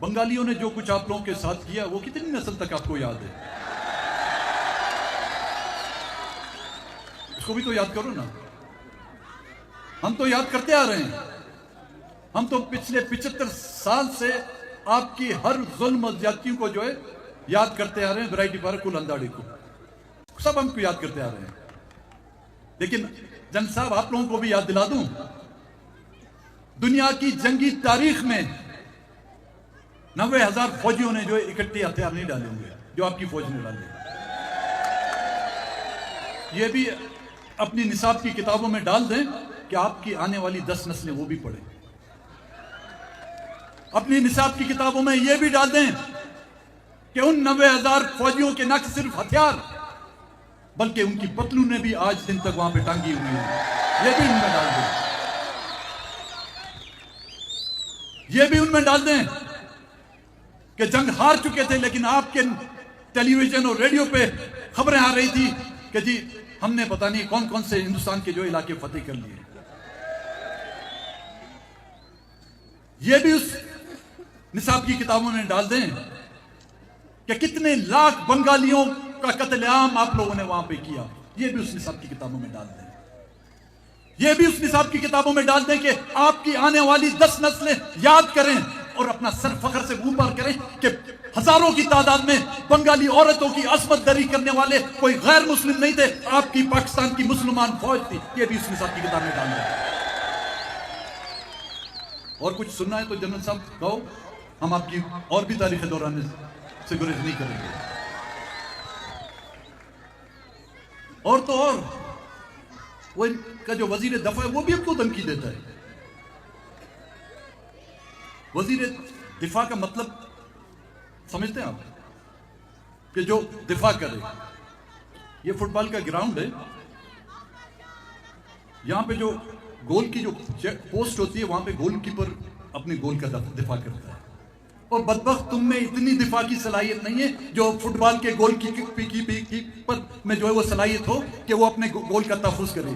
بنگالیوں نے جو کچھ آپ لوگوں کے ساتھ کیا وہ کتنی نسل تک آپ کو یاد ہے؟ اس کو بھی تو یاد کرو نا. ہم تو یاد کرتے آ رہے ہیں. ہم تو پچھلے 75 سال سے آپ کی ہر ظلم و زیادتیوں کو جو ہے یاد کرتے آ رہے ہیں. ورائٹی پارک کو، لنداڑی کو، سب ہم کو یاد کرتے آ رہے ہیں. لیکن جنگ صاحب آپ لوگوں کو بھی یاد دلا دوں، دنیا کی جنگی تاریخ میں 90,000 فوجیوں نے جو اکٹھے ہتھیار نہیں ڈالے ہوئے جو آپ کی فوج نے ڈالے. یہ بھی اپنی نصاب کی کتابوں میں ڈال دیں کہ آپ کی آنے والی 10 نسلیں وہ بھی پڑھیں. اپنی نصاب کی کتابوں میں یہ بھی ڈال دیں کہ ان 90,000 فوجیوں کے نہ صرف ہتھیار بلکہ ان کی پتلونیں بھی آج دن تک وہاں پہ ٹانگی ہوئی ہیں. یہ بھی ان میں ڈال دیں. یہ بھی ان میں ڈال دیں کہ جنگ ہار چکے تھے لیکن آپ کے ٹیلی ویژن اور ریڈیو پہ خبریں آ رہی تھی کہ جی ہم نے پتہ نہیں کون کون سے ہندوستان کے جو علاقے فتح کر لیے. یہ بھی اس نصاب کی کتابوں میں ڈال دیں کہ کتنے لاکھ بنگالیوں کا قتل عام آپ لوگوں نے وہاں پہ کیا. یہ بھی اس نصاب کی کتابوں میں ڈال دیں. یہ بھی اس نصاب کی کتابوں میں ڈال دیں کہ آپ کی آنے والی 10 نسلیں یاد کریں اور اپنا سر فخر سے اوپر کریں کہ ہزاروں کی تعداد میں بنگالی عورتوں کی عصمت دری کرنے والے کوئی غیر مسلم نہیں تھے، آپ کی پاکستان کی مسلمان فوج تھی. یہ بھی اس نصاب کی کتاب میں ڈال دیں. اور کچھ سننا ہے تو جنرل صاحب کہو، ہم آپ کی اور بھی تاریخ دوران سے گریز نہیں کریں گے. اور تو اور وہ ان کا جو وزیر دفاع ہے وہ بھی ہم کو دھمکی دیتا ہے. وزیر دفاع کا مطلب سمجھتے ہیں آپ؟ کہ جو دفاع کرے. یہ فٹ بال کا گراؤنڈ ہے، یہاں پہ جو گول کی جو پوسٹ ہوتی ہے وہاں پہ گول کیپر اپنے گول کا دفاع کرتا ہے. اور بدبخت تم میں اتنی دفاع کی صلاحیت نہیں ہے جو فٹ بال کے گول کیپر میں جو ہے وہ صلاحیت ہو کہ وہ اپنے گول کا تحفظ کرے.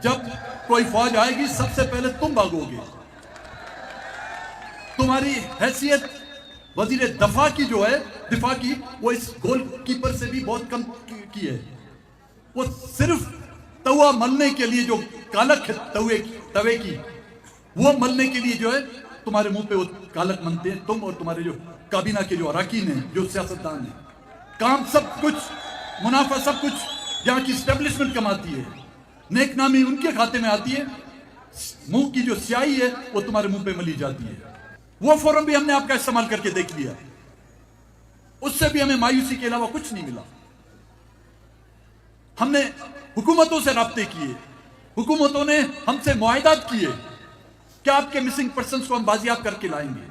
جب کوئی فوج آئے گی سب سے پہلے تم بھاگو گے. تمہاری حیثیت وزیر دفاع کی جو ہے دفاع کی وہ اس گول کیپر سے بھی بہت کم کی ہے. وہ صرف توا ملنے کے لیے جو کالک ہے توے کی وہ ملنے کے لیے جو ہے تمہارے منہ پہ وہ کالک منتے ہیں تم اور تمہارے جو کابینہ کے جو اراکین ہیں جو سیاستدان ہیں. کام سب کچھ، منافع سب کچھ یہاں کی اسٹیبلشمنٹ کماتی ہے. نیک نامی ان کے کھاتے میں آتی ہے. منہ کی جو سیاہی ہے وہ تمہارے منہ پہ ملی جاتی ہے. وہ فورم بھی ہم نے آپ کا استعمال کر کے دیکھ لیا. اس سے بھی ہمیں مایوسی کے علاوہ کچھ نہیں ملا. ہم نے حکومتوں سے رابطے کیے، حکومتوں نے ہم سے معاہدات کیے کہ آپ کے مسنگ پرسنز کو ہم بازیاب کر کے لائیں گے.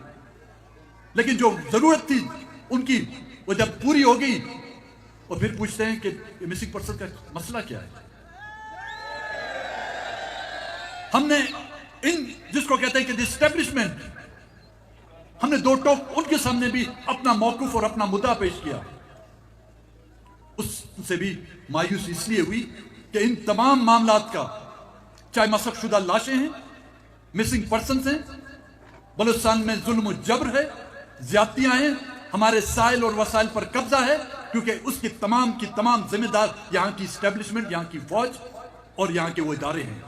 لیکن جو ضرورت تھی ان کی وہ جب پوری ہو گئی اور پھر پوچھتے ہیں کہ مسنگ پرسن کا مسئلہ کیا ہے. ہم نے ان جس کو کہتے ہیں کہ اسٹیبلشمنٹ، ہم نے دو ٹوک ان کے سامنے بھی اپنا موقف اور اپنا مدعا پیش کیا. اس سے بھی مایوسی اس لیے ہوئی کہ ان تمام معاملات کا، چاہے مسخ شدہ لاشیں ہیں، مسنگ پرسنز ہیں، بلوچستان میں ظلم و جبر ہے، زیادتیاں ہیں، ہمارے سائل اور وسائل پر قبضہ ہے، کیونکہ اس کی تمام ذمہ دار یہاں کی اسٹیبلشمنٹ، یہاں کی فوج اور یہاں کے وہ ادارے ہیں.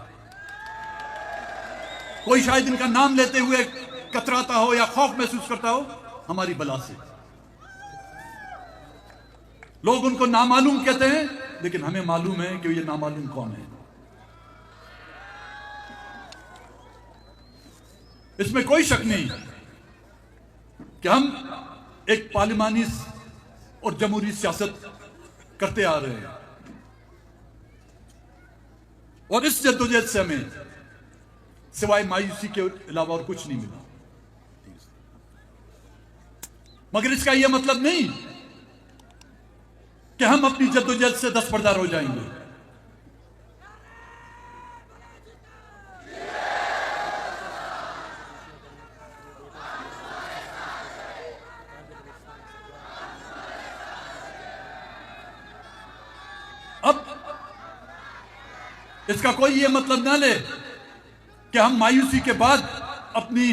کوئی شاید ان کا نام لیتے ہوئے کتراتا ہو یا خوف محسوس کرتا ہو ہماری بلا سے. لوگ ان کو نامعلوم کہتے ہیں لیکن ہمیں معلوم ہے کہ یہ نامعلوم کون ہے. اس میں کوئی شک نہیں کہ ہم ایک پارلیمانی اور جمہوری سیاست کرتے آ رہے ہیں اور اس جدوجہد سے ہمیں سوائے مایوسی کے علاوہ اور کچھ نہیں ملا. مگر اس کا یہ مطلب نہیں کہ ہم اپنی جدوجہد سے دستبردار ہو جائیں گے. اب اس کا کوئی یہ مطلب نہ لے کہ ہم مایوسی کے بعد اپنی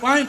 5